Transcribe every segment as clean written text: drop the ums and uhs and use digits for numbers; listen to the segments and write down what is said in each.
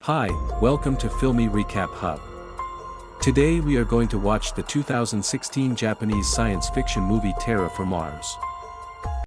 Hi, welcome to Filmy Recap Hub. Today we are going to watch the 2016 Japanese science fiction movie Terra Formars.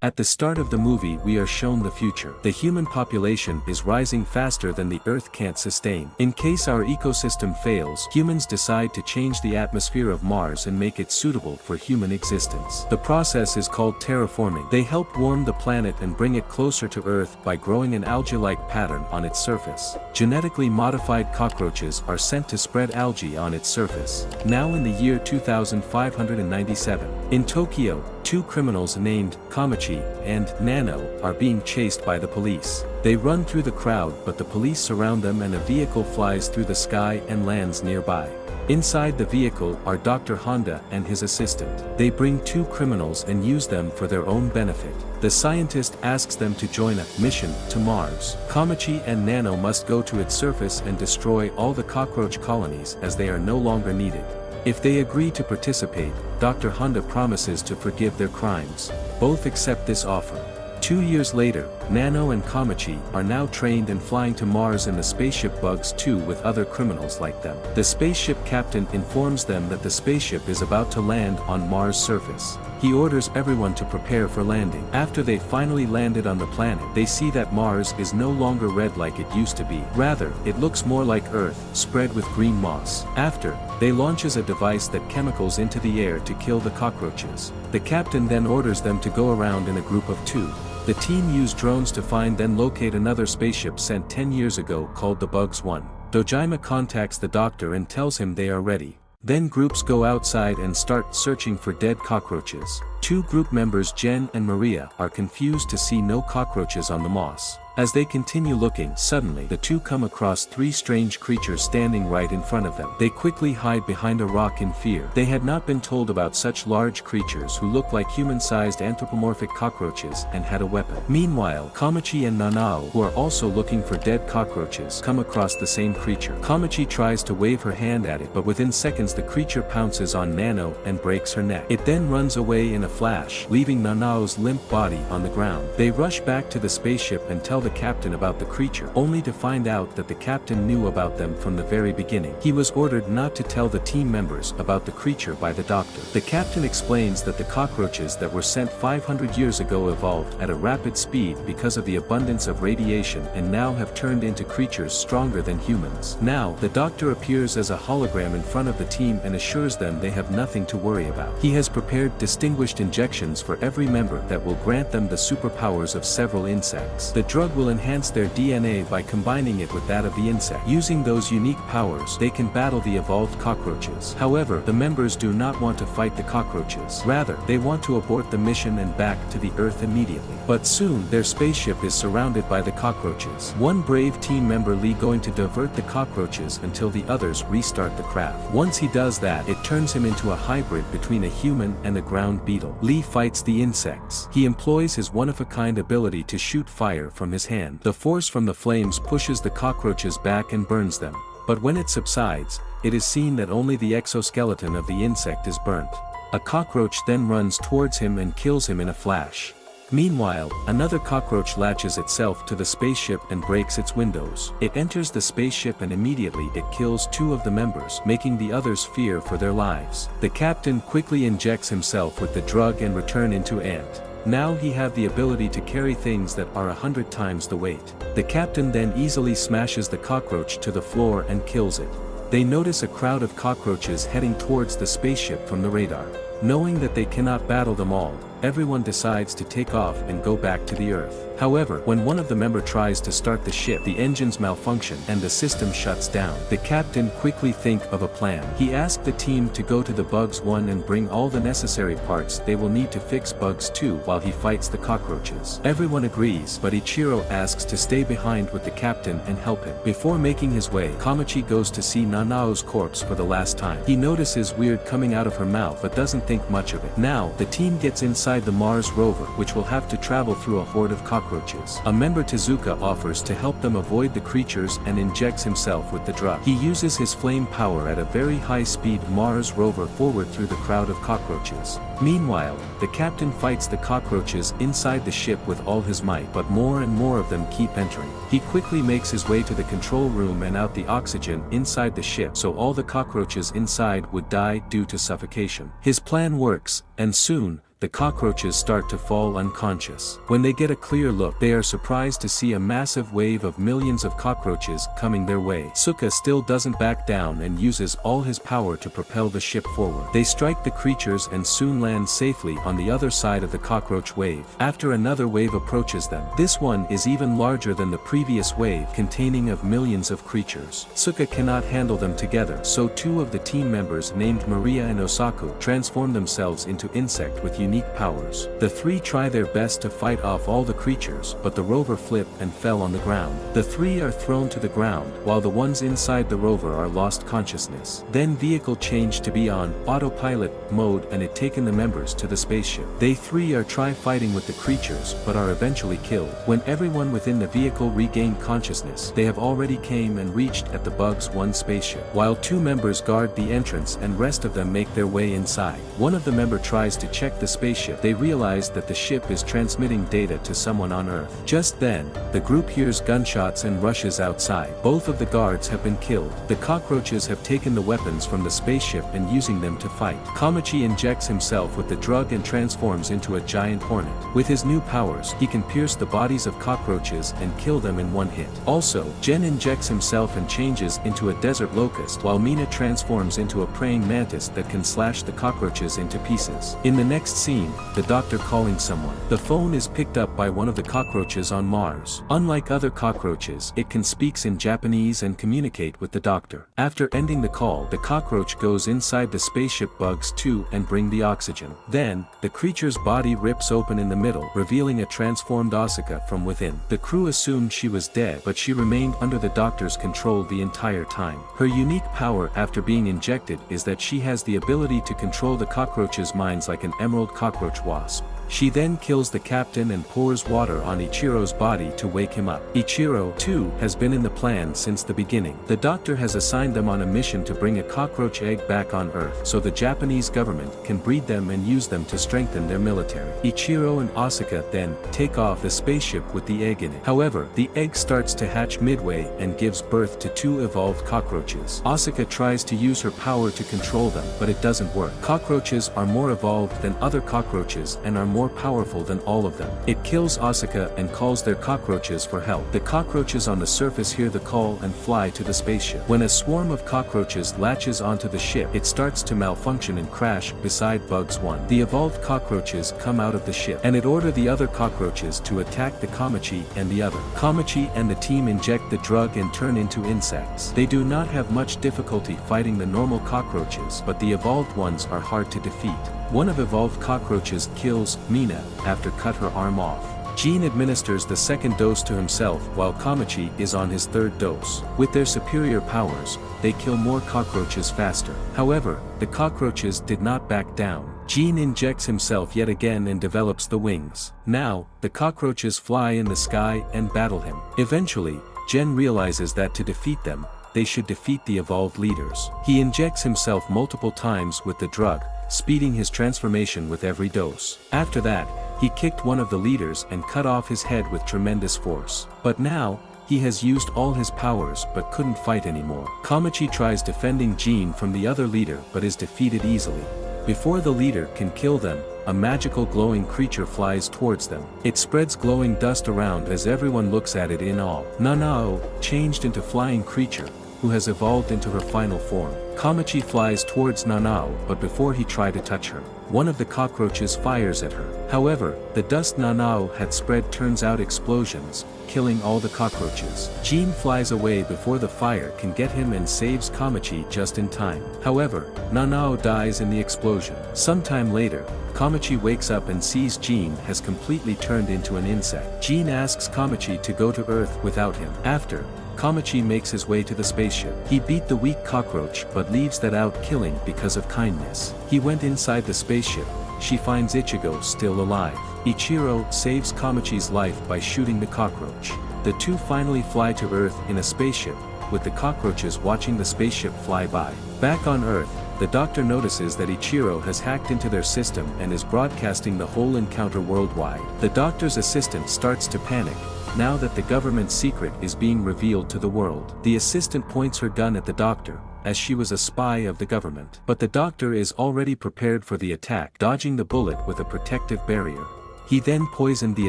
At the start of the movie we are shown the future. The human population is rising faster than the Earth can't sustain. In case our ecosystem fails, humans decide to change the atmosphere of Mars and make it suitable for human existence. The process is called terraforming. They help warm the planet and bring it closer to Earth by growing an algae-like pattern on its surface. Genetically modified cockroaches are sent to spread algae on its surface. Now in the year 2597, in Tokyo, two criminals named Kamachi and Nano are being chased by the police. They run through the crowd but the police surround them and a vehicle flies through the sky and lands nearby. Inside the vehicle are Dr. Honda and his assistant. They bring two criminals and use them for their own benefit. The scientist asks them to join a mission to Mars. Kamachi and Nano must go to its surface and destroy all the cockroach colonies as they are no longer needed. If they agree to participate, Dr. Honda promises to forgive their crimes. Both accept this offer. 2 years later, Nano and Kamachi are now trained and flying to Mars in the spaceship Bugs 2 with other criminals like them. The spaceship captain informs them that the spaceship is about to land on Mars' surface. He orders everyone to prepare for landing. After they finally landed on the planet, they see that Mars is no longer red like it used to be. Rather, it looks more like Earth, spread with green moss. After, they launches a device that chemicals into the air to kill the cockroaches. The captain then orders them to go around in a group of two. The team use drones to find then locate another spaceship sent 10 years ago called the Bugs 1. Dojima contacts the doctor and tells him they are ready. Then groups go outside and start searching for dead cockroaches. Two group members Jen and Maria are confused to see no cockroaches on the moss. As they continue looking, suddenly the two come across three strange creatures standing right in front of them. They quickly hide behind a rock in fear. They had not been told about such large creatures who look like human-sized anthropomorphic cockroaches and had a weapon. Meanwhile, Kamachi and Nanao, who are also looking for dead cockroaches, come across the same creature. Kamachi tries to wave her hand at it, but within seconds the creature pounces on Nano and breaks her neck. It then runs away in a flash, leaving Nanao's limp body on the ground. They rush back to the spaceship and tell the captain about the creature, only to find out that the captain knew about them from the very beginning. He was ordered not to tell the team members about the creature by the doctor. The captain explains that the cockroaches that were sent 500 years ago evolved at a rapid speed because of the abundance of radiation and now have turned into creatures stronger than humans. Now, the doctor appears as a hologram in front of the team and assures them they have nothing to worry about. He has prepared distinguished injections for every member that will grant them the superpowers of several insects. The drug will enhance their DNA by combining it with that of the insect. Using those unique powers, they can battle the evolved cockroaches. However, the members do not want to fight the cockroaches. Rather, they want to abort the mission and back to the Earth immediately. But soon, their spaceship is surrounded by the cockroaches. One brave team member Lee going to divert the cockroaches until the others restart the craft. Once he does that, it turns him into a hybrid between a human and a ground beetle. Lee fights the insects. He employs his one-of-a-kind ability to shoot fire from his hand. The force from the flames pushes the cockroaches back and burns them. But when it subsides, it is seen that only the exoskeleton of the insect is burnt. A cockroach then runs towards him and kills him in a flash. Meanwhile, another cockroach latches itself to the spaceship and breaks its windows. It enters the spaceship and immediately it kills two of the members, making the others fear for their lives. The captain quickly injects himself with the drug and return into ant. Now he have the ability to carry things that are 100 times the weight. The captain then easily smashes the cockroach to the floor and kills it. They notice a crowd of cockroaches heading towards the spaceship from the radar. Knowing that they cannot battle them all, everyone decides to take off and go back to the Earth. However, when one of the members tries to start the ship, the engines malfunction and the system shuts down. The captain quickly thinks of a plan. He asks the team to go to the Bugs 1 and bring all the necessary parts they will need to fix Bugs 2 while he fights the cockroaches. Everyone agrees, but Ichiro asks to stay behind with the captain and help him. Before making his way, Kamachi goes to see Nanao's corpse for the last time. He notices weird coming out of her mouth but doesn't think much of it. Now, the team gets inside inside the Mars rover, which will have to travel through a horde of cockroaches. A member Tezuka offers to help them avoid the creatures and injects himself with the drug. He uses his flame power at a very high speed Mars rover forward through the crowd of cockroaches. Meanwhile, the captain fights the cockroaches inside the ship with all his might, but more and more of them keep entering. He quickly makes his way to the control room and out the oxygen inside the ship, so all the cockroaches inside would die due to suffocation. His plan works, and soon, the cockroaches start to fall unconscious. When they get a clear look, they are surprised to see a massive wave of millions of cockroaches coming their way. Suka still doesn't back down and uses all his power to propel the ship forward. They strike the creatures and soon land safely on the other side of the cockroach wave. After another wave approaches them, this one is even larger than the previous wave, containing of millions of creatures. Suka cannot handle them together, so two of the team members named Maria and Osaku transform themselves into insect with unique powers. The three try their best to fight off all the creatures, but the rover flipped and fell on the ground. The three are thrown to the ground, while the ones inside the rover are lost consciousness. Then vehicle changed to be on autopilot mode and it taken the members to the spaceship. They three are try fighting with the creatures but are eventually killed. When everyone within the vehicle regained consciousness, they have already came and reached at the Bugs 1 spaceship. While two members guard the entrance and rest of them make their way inside. One of the member tries to check the spaceship. They realize that the ship is transmitting data to someone on Earth. Just then, the group hears gunshots and rushes outside. Both of the guards have been killed. The cockroaches have taken the weapons from the spaceship and using them to fight. Kamachi injects himself with the drug and transforms into a giant hornet. With his new powers, he can pierce the bodies of cockroaches and kill them in one hit. Also, Jen injects himself and changes into a desert locust, while Mina transforms into a praying mantis that can slash the cockroaches into pieces. In the next scene, the doctor calling someone. The phone is picked up by one of the cockroaches on Mars. Unlike other cockroaches, it can speak in Japanese and communicate with the doctor. After ending the call, the cockroach goes inside the spaceship Bugs 2 and bring the oxygen. Then, the creature's body rips open in the middle, revealing a transformed Asuka from within. The crew assumed she was dead, but she remained under the doctor's control the entire time. Her unique power after being injected is that she has the ability to control the cockroaches' minds like an emerald cockroach wasp. She then kills the captain and pours water on Ichiro's body to wake him up. Ichiro, too, has been in the plan since the beginning. The doctor has assigned them on a mission to bring a cockroach egg back on Earth so the Japanese government can breed them and use them to strengthen their military. Ichiro and Asuka then take off the spaceship with the egg in it. However, the egg starts to hatch midway and gives birth to two evolved cockroaches. Asuka tries to use her power to control them, but it doesn't work. Cockroaches are more evolved than other cockroaches and are more powerful than all of them. It kills Asuka and calls their cockroaches for help. The cockroaches on the surface hear the call and fly to the spaceship. When a swarm of cockroaches latches onto the ship, it starts to malfunction and crash beside Bugs 1. The evolved cockroaches come out of the ship, and it orders the other cockroaches to attack the Kamachi and the other. Kamachi and the team inject the drug and turn into insects. They do not have much difficulty fighting the normal cockroaches, but the evolved ones are hard to defeat. One of evolved cockroaches kills Mina after cut her arm off. Jean administers the second dose to himself while Kamachi is on his third dose. With their superior powers, they kill more cockroaches faster. However, the cockroaches did not back down. Jean injects himself yet again and develops the wings. Now, the cockroaches fly in the sky and battle him. Eventually, Jen realizes that to defeat them, they should defeat the evolved leaders. He injects himself multiple times with the drug, speeding his transformation with every dose. After that, he kicked one of the leaders and cut off his head with tremendous force. But now, he has used all his powers but couldn't fight anymore. Kamachi tries defending Jean from the other leader but is defeated easily. Before the leader can kill them, a magical glowing creature flies towards them. It spreads glowing dust around as everyone looks at it in awe. Nanao, changed into flying creature, who has evolved into her final form. Kamachi flies towards Nanao, but before he tries to touch her, one of the cockroaches fires at her. However, the dust Nanao had spread turns out explosions, killing all the cockroaches. Jean flies away before the fire can get him and saves Kamachi just in time. However, Nanao dies in the explosion. Sometime later, Kamachi wakes up and sees Jean has completely turned into an insect. Jean asks Kamachi to go to Earth without him. After, Kamachi makes his way to the spaceship. He beat the weak cockroach but leaves that out killing because of kindness. He went inside the spaceship, she finds Ichigo still alive. Ichiro saves Kamachi's life by shooting the cockroach. The two finally fly to Earth in a spaceship, with the cockroaches watching the spaceship fly by. Back on Earth, the doctor notices that Ichiro has hacked into their system and is broadcasting the whole encounter worldwide. The doctor's assistant starts to panic, now that the government secret is being revealed to the world. The assistant points her gun at the doctor, as she was a spy of the government. But the doctor is already prepared for the attack, dodging the bullet with a protective barrier. He then poisoned the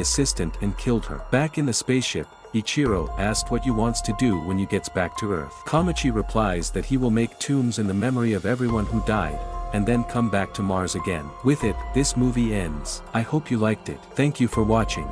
assistant and killed her. Back in the spaceship, Ichiro asked what he wants to do when he gets back to Earth. Kamachi replies that he will make tombs in the memory of everyone who died, and then come back to Mars again. With it, this movie ends. I hope you liked it. Thank you for watching.